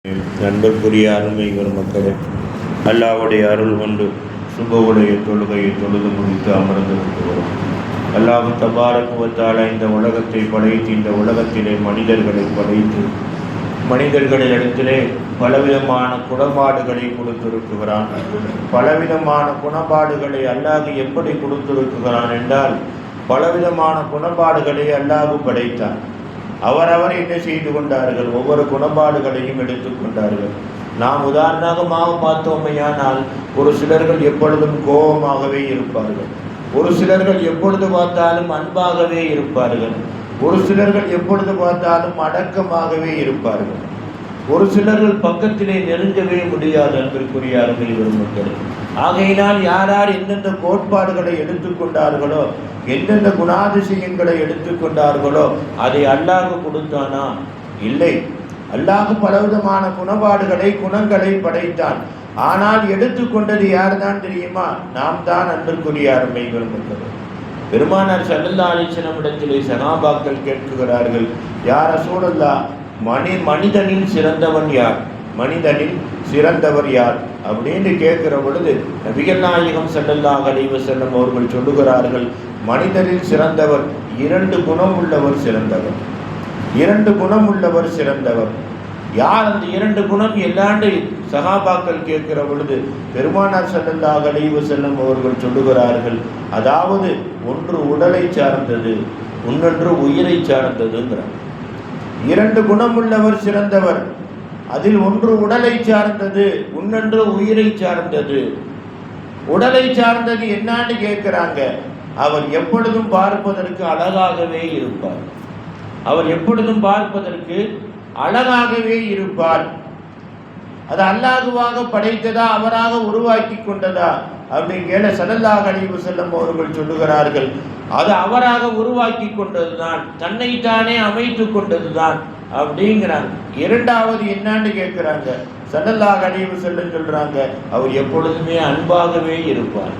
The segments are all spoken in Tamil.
நண்பர்க்குரிய அருமை மக்களே, அல்லாஹ்வுடைய அருள் கொண்டு சுபவுடைய தொழுகையை தொழுது முடித்து அமர்ந்திருக்கிறோம். அல்லாஹ் தபாரக் வ தஆலா இந்த உலகத்தை படைத்து இந்த உலகத்திலே மனிதர்களை படைத்து மனிதர்களிடத்திலே பலவிதமான குணபாடுகளை கொடுத்திருக்கிறான். பலவிதமான குணபாடுகளை அல்லாஹ் எப்படி கொடுத்திருக்கிறான் என்றால், பலவிதமான குணபாடுகளை அல்லாஹ் படைத்தான். அவரவர் என்ன செய்து கொண்டார்கள்? ஒவ்வொரு குணபாடுகளையும் எடுத்துக்கொண்டார்கள். நாம் உதாரணமாக பார்த்தோமையானால், ஒரு சிலர்கள் எப்பொழுதும் கோபமாகவே இருப்பார்கள், ஒரு சிலர்கள் எப்பொழுது பார்த்தாலும் அன்பாகவே இருப்பார்கள், ஒரு சிலர்கள் எப்பொழுது பார்த்தாலும் அடக்கமாகவே இருப்பார்கள், ஒரு சிலர்கள் பக்கத்திலே நெருங்கவே முடியாது. அன்பிற்குரிய அருமை பெருமக்களே, ஆகையினால் யார் யார் எந்தெந்த கோட்பாடுகளை எடுத்துக்கொண்டார்களோ, எந்தெந்த குணாதிசயங்களை எடுத்துக்கொண்டார்களோ அதை அல்லாஹ் கொடுத்தானா? இல்லை. அல்லாஹ் பலவிதமான குணங்களை படைத்தான். ஆனால் எடுத்துக்கொண்டது யார் தான் தெரியுமா? நாம் தான். அன்பிற்குரிய அருமை பெருமக்களே, பெருமானார் ஸல்லல்லாஹு அலைஹி வஸல்லம் இடத்திலே சஹாபாக்கள் கேட்கிறார்கள், யா ரசூலல்லாஹ், மனிதனில் சிறந்தவன் யார்? மனிதனில் சிறந்தவர் யார் அப்படின்னு கேட்கிற பொழுது நபிகள் நாயகம் ஸல்லல்லாஹு அலைஹி வஸல்லம் அவர்கள் சொல்லுகிறார்கள், மனிதரில் சிறந்தவர், 2 குணம் உள்ளவர் சிறந்தவர். 2 குணம் உள்ளவர் சிறந்தவர். யார் அந்த 2 குணம்? எல்லாண்டு சஹாபாக்கள் கேட்கிற பொழுது பெருமானார் ஸல்லல்லாஹு அலைஹி வஸல்லம் அவர்கள் சொல்லுகிறார்கள், அதாவது ஒன்று உடலை சார்ந்தது, இன்னொன்று உயிரை சார்ந்ததுங்கிறார். 2 குணம் உள்ளவர் சிறந்தவர், அதில் ஒன்று உடலை சார்ந்தது, இன்னொன்று உயிரை சார்ந்தது. உடலை சார்ந்தது என்னான்னு கேட்கிறாங்க. அவர் எப்பொழுதும் பார்ப்பதற்கு அழகாகவே இருப்பார். அவர் எப்பொழுதும் பார்ப்பதற்கு அழகாகவே இருப்பார். அது அல்லாஹ்வாக படைத்ததா, அவராக உருவாக்கி கொண்டதா அப்படின்னு கேள ஸல்லல்லாஹு அலைஹி வஸல்லம் அவர்கள் சொல்லுகிறார்கள், அது அவராக உருவாக்கி கொண்டதுதான், தன்னைத்தானே அமைத்து கொண்டதுதான் அப்படிங்கிறாங்க. இரண்டாவது என்னான்னு கேட்கிறாங்க. ஸல்லல்லாஹு அலைஹி வஸல்லம் சொல்றாங்க, அவர் எப்பொழுதுமே அன்பாகவே இருப்பார்.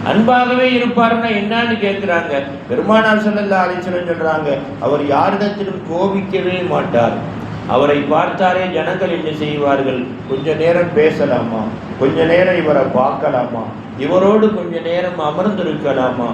அன்பாகவே இருப்பார்னா என்னன்னு கேட்கிறாங்க. பெருமானார் ஸல்லல்லாஹு அலைஹி வஸல்லம் சொல்றாங்க, அவர் யாரிடத்திலும் கோபிக்கவே மாட்டார். அவரை பார்த்தாலே ஜனங்கள் என்ன செய்வார்கள்? கொஞ்ச நேரம் பேசலாமா, கொஞ்ச நேரம் இவரை பார்க்கலாமா, இவரோடு கொஞ்ச நேரம் அமர்ந்திருக்கலாமா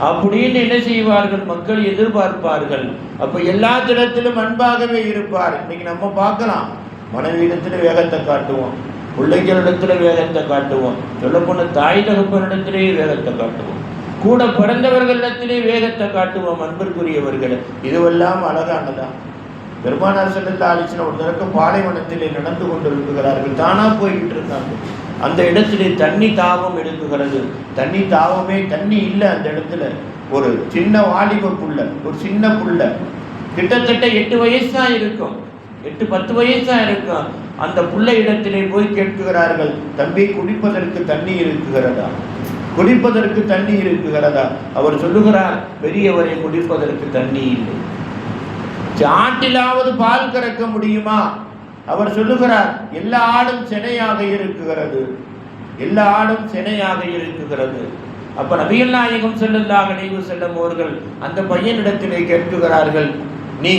அப்படின்னு என்ன செய்வார்கள்? மக்கள் எதிர்பார்ப்பார்கள். அப்ப எல்லா இடத்திலும் அன்பாகவே இருப்பார். இன்னைக்கு நம்ம பார்க்கலாம், மனைவியிடத்துல வேகத்தை காட்டுவோம், பிள்ளைகளிடத்துல வேகத்தை காட்டுவோம், சொல்லப்போன தாய் தகப்பனிடத்திலே வேகத்தை காட்டுவோம், கூட பிறந்தவர்களிடத்திலே வேகத்தை காட்டுவோம். அன்பிற்குரியவர்கள், இதுவெல்லாம் அழகானதான். பெருமானார் ஸல்லல்லாஹு அலைஹி வஸல்லம் ஒரு தடவை பாலைவனத்திலே நடந்து கொண்டிருக்கிறார்கள். தானா போய்கிட்டு இருக்காங்க. அந்த இடத்திலே தண்ணி தாகம் எடுக்குகிறது. தண்ணி இல்லை அந்த இடத்துல. ஒரு சின்ன வாலிப புள்ள, ஒரு சின்ன புள்ள, கிட்டத்தட்ட 8 வயசு தான் இருக்கும், 8-10 வயசு தான் இருக்கும். அந்த புள்ள இடத்திலே போய் கேட்கிறார்கள், தம்பி, குடிப்பதற்கு தண்ணி இருக்குகிறதா? குடிப்பதற்கு தண்ணி இருக்குகிறதா? அவர் சொல்லுகிறார், பெரியவரை, குடிப்பதற்கு தண்ணி இல்லை. ஆட்டிலாவது பால் கறக்க முடியுமா? அவர் சொல்லுகிறார், எல்லா ஆடும் சினையாக இருக்குகிறது, எல்லா ஆடும் சினையாக இருக்குகிறது. அப்ப நபிகள் நாயகம் ஸல்லல்லாஹு அலைஹி வஸல்லம் அவர்கள் அந்த பையனிடத்திலே கேட்கிறார்கள், நீ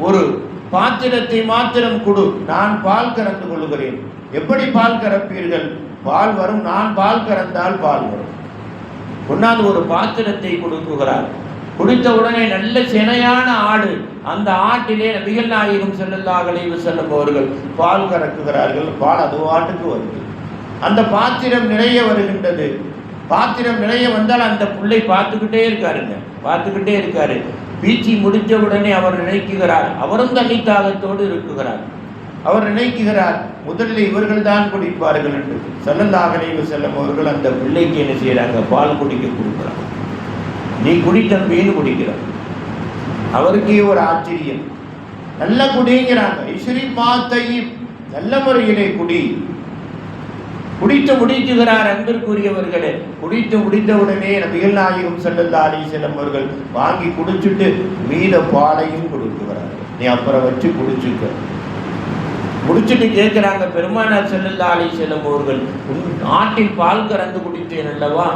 ஒரு பாத்திரத்தை மாத்திரம் கொடு, நான் பால் கறந்து கொள்கிறேன். எப்படி பால் கறப்பீர்கள்? பால் வரும், நான் பால் கறந்தால் பால் வரும். கொண்டாந்து ஒரு பாத்திரத்தை கொடுக்குகிறார். குடித்த உடனே நல்ல சினையான ஆடு, அந்த ஆட்டிலே நபிகள் நாயகம் ஸல்லல்லாஹு அலைஹி வஸல்லம் அவர்கள் பால் கறக்குகிறார்கள். பால் அது ஆட்டுக்கு வருது. அந்த பாத்திரம் நிறைய வருகின்றது. பாத்திரம் நிறைய வந்தால் அந்த பிள்ளை பார்த்துக்கிட்டே இருக்காரு. பீச்சி முடித்த உடனே அவர் நினைக்குகிறார், அவரும் தண்ணி தாகத்தோடு இருக்குகிறார். அவர் நினைக்குகிறார், முதலில் இவர்கள் தான் குடிப்பார்கள் என்று. ஸல்லல்லாஹு அலைஹி வஸல்லம் அவர்கள் அந்த பிள்ளைக்கு என்ன செய்யறாங்க? பால் குடிக்க கொடுக்குறாங்க. நீ குடி தம்பின்னு குடிக்கிறார். அவருக்கே ஒரு ஆச்சரியம். நல்ல குடிங்கிறாங்க. இஸ்ரி மாத்தையும், நல்ல முறையிலே குடி. குடித்து முடிக்குகிறார். அன்பிற்குரியவர்களே, முடித்த உடனே நபிகள் நாயகம் ஸல்லல்லாஹு அலைஹி வஸல்லம் அவர்கள் வாங்கி குடிச்சுட்டு மீத பாலையும் கொடுக்குறாங்க. நீ அப்புறம் வச்சு குடிச்சுக்க. முடிச்சுட்டு கேட்கிறாங்க, பெருமானார் ஸல்லல்லாஹு அலைஹி வஸல்லம் அவர்கள், ஆட்டில் பால் கறந்து குடித்தேன் அல்லவா,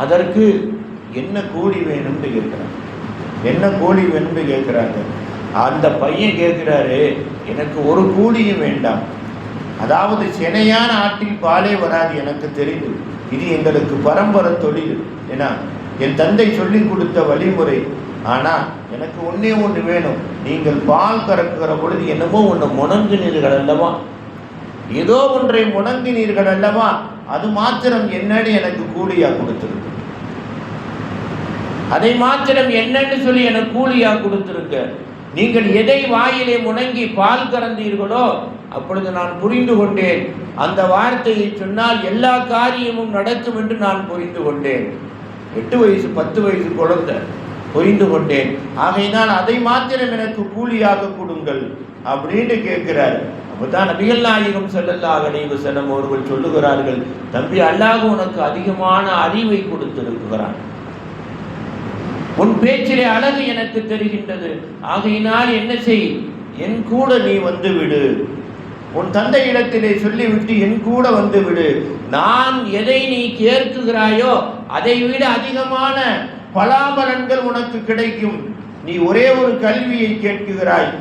அதற்கு என்ன கூலி வேணும்னு கேட்கிறாங்க. என்ன கூலி வேணும்னு கேட்கிறாங்க. அந்த பையன் கேட்குறாரு, எனக்கு ஒரு கூலியும் வேண்டாம், அதாவது சினையான ஆட்டில் பாலே வராது, எனக்கு தெரியுது, இது எங்களுக்கு பரம்பரை தொழில், ஏன்னா என் தந்தை சொல்லி கொடுத்த வழிமுறை. ஆனால் எனக்கு ஒன்றே ஒன்று வேணும், நீங்கள் பால் கறக்குகிற பொழுது என்னமோ ஒன்று முணங்குனீர்கள் அல்லவா, ஏதோ ஒன்றை முணங்கினீர்கள் அல்லவா, அது மாத்திரம் என்னன்னு எனக்கு கூலியா கொடுத்துருக்கு, அதை மாத்திரம் என்னன்னு சொல்லி எனக்கு கூலியா கொடுத்துருக்க. நீங்கள் எதை வாயிலே முணங்கி பால் கறந்தீர்களோ அப்பொழுது நான் புரிந்து கொண்டேன், அந்த வார்த்தையை சொன்னால் எல்லா காரியமும் நடக்கும் என்று நான் புரிந்து கொண்டேன். 8 வயசு 10 வயசு குழந்தை, புரிந்து கொண்டேன், ஆகையினால் அதை மாத்திரம் எனக்கு கூலியாக கொடுங்கள் அப்படின்னு கேட்கிறார். அப்பதான் நபிகள் நாயகம் ஸல்லல்லாஹு அலைஹி வஸல்லம் அவர்கள் சொல்லுகிறார்கள், தம்பி, அல்லாஹ் உனக்கு அதிகமான அறிவை கொடுத்திருக்கிறான், உன் பேச்சிலே அழகு எனக்கு தெரிகின்றது, ஆகையினால் என்ன செய், என் கூட நீ வந்து விடு, உன் தந்தை இடத்திலே சொல்லிவிட்டு என் கூட வந்து விடு, நான் எதை நீ கேட்குகிறாயோ அதை விட அதிகமான பலாபலன்கள் உனக்கு கிடைக்கும். நீ ஒரே ஒரு கல்வியை கேட்குகிறாய்,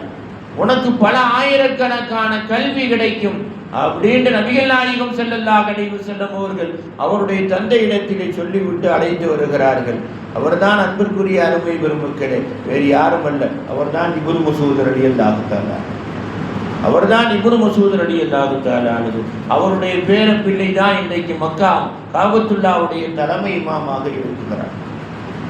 உனக்கு பல ஆயிரக்கணக்கான கல்வி கிடைக்கும் அப்படின்ற நபிகள் நாயகம் ஸல்லல்லாஹு அலைஹி வஸல்லம் அவர்கள் அவருடைய தந்தை இடத்திலே சொல்லிவிட்டு அழைத்து வருகிறார்கள். அவர்தான் அன்பிற்குரிய அருமை பெருமக்களே, வேறு யாரும் அல்ல, அவர்தான் இப்னு மஸ்ஊத் ரலியல்லாஹு தஆலா, அவர்தான் இப்னு மஸ்ஊத் ரலியல்லாஹு தஆலா. அவருடைய பேர பிள்ளை தான் இன்றைக்கு மக்கா காபத்துல்லாவுடைய தலைமை இமாமாக இருக்கிறார்.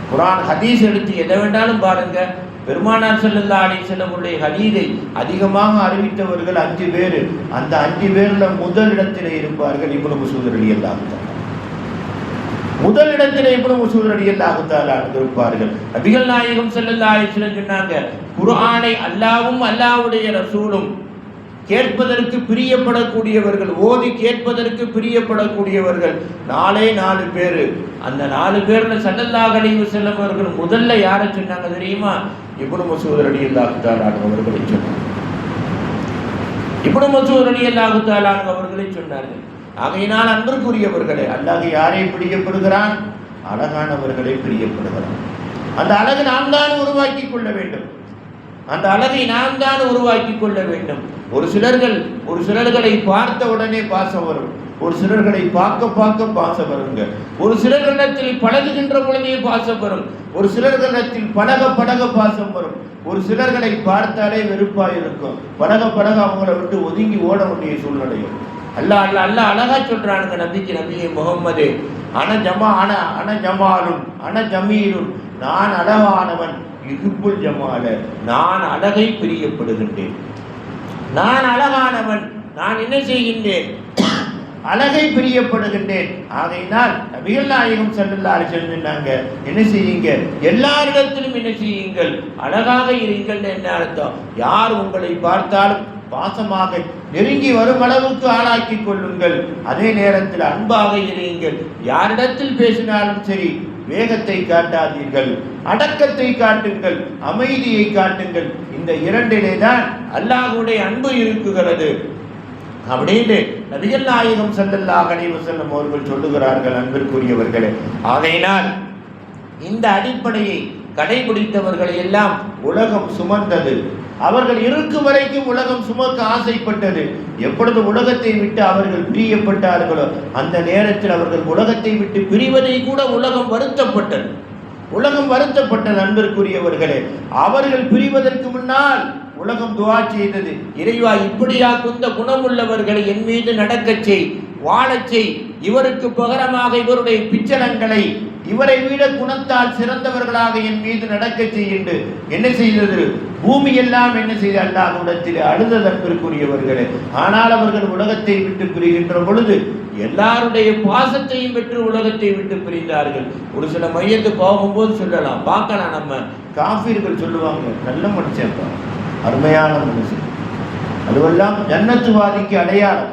குர்ஆன் ஹதீஸ் எடுத்து எதை வேண்டாலும் பாருங்க, பெருமானார் ஸல்லல்லாஹு அலைஹி வஸல்லம் உடைய ஹதீஸை அதிகமாக அறிவித்தவர்கள் 5 பேர். அந்த 5 பேர்ல முதல் இடத்திலே இருப்பார்கள் இப்னு மஸ்ஊத் ரலியல்லாஹு தஆலா. முதல் இடத்திலே இப்னு மஸ்ஊத் ரலியல்லாஹு தஆலா இருப்பார்கள். நபிகள் நாயகம் ஸல்லல்லாஹு அலைஹி வஸல்லம் சொன்னாங்க, குர்ஆனை அல்லாஹ்வும் அல்லாஹ்வுடைய ரசூலும் கேட்பதற்கு பிரியப்படக்கூடியவர்கள், ஓதி கேட்பதற்கு பிரியப்படக்கூடியவர்கள் 4 பேர். அந்த 4 பேர்ல ஸல்லல்லாஹு அலைஹி வஸல்லம் அவர்கள் முதல்ல யாரை சொன்னாங்க தெரியுமா? இப்னு மஸ்ஊத் ரலியல்லாஹு தஆலா அவர்களை சொன்னாங்க. இப்னு மஸ்ஊத் ரலியல்லாஹு தஆலா அவர்களை சொன்னார்கள். ஆகையினால் அன்பிற்குரியவர்களே, அல்லாஹ் யாரை பிரியப்படுகிறான்? அழகானவர்களை பிரியப்படுகிறான். அந்த அழகு நாம் தான் உருவாக்கி கொள்ள வேண்டும், அந்த அழகை நாம் தான் உருவாக்கி கொள்ள வேண்டும். ஒரு சிலர்களை பார்த்த உடனே பாசம் வரும், ஒரு சிலர்களை பார்க்க பாசம் வருங்க, ஒரு சிலர்களிடத்தில் பழகுகின்ற பொழுதே பாசம் வரும், ஒரு சிலர்களிடத்தில் பழக பாசம் வரும், ஒரு சிலர்களை பார்த்தாலே வெறுப்பாக இருக்கும், பழக அவங்கள விட்டு ஒதுங்கி ஓட வேண்டிய சூழ்நிலையும். அல்லாஹ் அழகா சொல்றானுங்க நபியே முகம்மதே, அன ஜமாலும் அன ஜமீலும், நான் அழகானவன், யுஹிப்புல் ஜமால, நான் அழகை பிரியப்படுகின்றேன், நான் அழகானவன், நான் என்ன செய்கின்றேன், அழகை பிரியப்படுகின்றேன். ஆகையினால் நபிகள் நாயகம் ஸல்லல்லாஹு அலைஹி வஸல்லம் சொன்னாங்க, என்ன செய்யுங்க, எல்லாரிடத்திலும் என்ன செய்யுங்கள், அழகாக இருங்கள். என்ன அர்த்தம்? யார் உங்களை பார்த்தாலும் பாசமாக நெருங்கி வரும் அளவுக்கு ஆளாக்கி கொள்ளுங்கள். அதே நேரத்தில் அன்பாக இருங்கள். யாரிடத்தில் பேசினாலும் சரி, வேகத்தை காட்டாதீர்கள், அடக்கத்தை காட்டுங்கள், அமைதியை காட்டுங்கள். இந்த இரண்டிலே தான் அல்லாஹ்வுடைய அன்பு இருக்குகிறது அப்படின்னு நபிகள் நாயகம் ஸல்லல்லாஹு அலைஹி வஸல்லம் அவர்கள் சொல்லுகிறார்கள். அன்பிற்குரியவர்களே, ஆகையினால் இந்த அடிப்படையை கடைபிடித்தவர்களை எல்லாம் உலகம் சுமந்தது. அவர்கள் இருக்கும் வரைக்கும் உலகம் சுமக்க ஆசைப்பட்டது. எப்பொழுது உலகத்தை விட்டு அவர்கள் பிரியப்பட்டார்களோ அந்த நேரத்தில் அவர்கள் உலகத்தை விட்டு பிரிவதை கூட உலகம் வருத்தப்பட்டது. அன்பிற்குரியவர்களே, அவர்கள் பிரிவதற்கு முன்னால் உலகம் துஆ செய்தது, இறைவா இப்படியா குந்த குணமுள்ளவர்களை என் மீது நடக்கச் செய், வாழச் செய், இவருக்கு பகரமாக இவருடைய பிச்சலங்களை இவரை விட குணத்தால் சிறந்தவர்களாக என் மீது நடக்க செய்கின்று என்ன செய்தது? பூமி எல்லாம் என்ன செய்த அல்லாஹ்விடத்தில் அழுதது. அன்பிற்குரியவர்களே, ஆனால் அவர்கள் உலகத்தை விட்டு பிரிகின்ற பொழுது எல்லாருடைய பாசத்தையும் பெற்று உலகத்தை விட்டு பிரிந்தார்கள். ஒரு சில மையத்து போகும்போது சொல்லலாம், பார்க்கலாம், நம்ம காஃபிர்கள் சொல்லுவாங்க, நல்ல மனுஷன், அருமையான மனுஷன், அதுவெல்லாம் ஜன்னத்துவாதிக்கு அடையாளம்,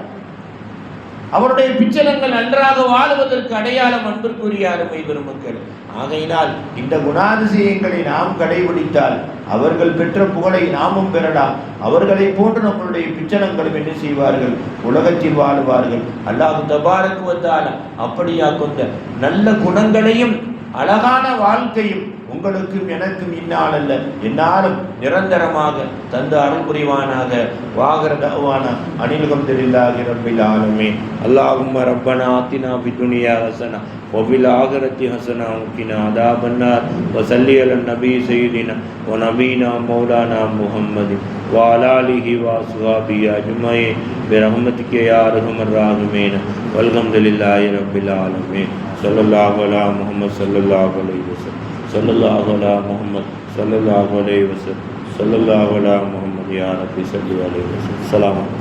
அவருடைய பிச்சலங்கள் நன்றாக வாழ்வதற்கு அடையாளம். அன்பிற்குரிய அருமை பெருமக்கள், ஆகையினால் இந்த குணாதிசயங்களை நாம் கடைபிடித்தால் அவர்கள் பெற்ற புகழை நாமும் பெறலாம். அவர்களை போன்று நம்மளுடைய பிச்சலங்களும் என்ன செய்வார்கள்? உலகத்தில் வாழுவார்கள். அல்லாஹ் தபாரக் வ தஆலா அப்படியா கொண்ட நல்ல குணங்களையும் அழகான வாழ்க்கையும் உங்களுக்கும் எனக்கும் இன்னால் அல்ல என்னாலும் நிரந்தரமாக தந்து அருள் புரிவானாக. வாகரதாவான அனில்ஹம்துலில்லாஹி ரப்பில் ஆலமீன். அல்லாஹும்ம ரப்பனா ஆத்தினா ஃபித் துன்யா ஹஸனா وفي الآخرة حسنة وقنا عذاب النار وصلي على النبي سيدنا ونبينا مولانا محمد وعلى آله وصحبه أجمعين برحمتك يا أرحم الراحمين والحمد لله رب العالمين. صلى الله على محمد صلى الله عليه وسلم صلى الله على محمد صلى الله عليه وسلم صلى الله على محمد يا رب صل عليه وسلم. السلام عليكم.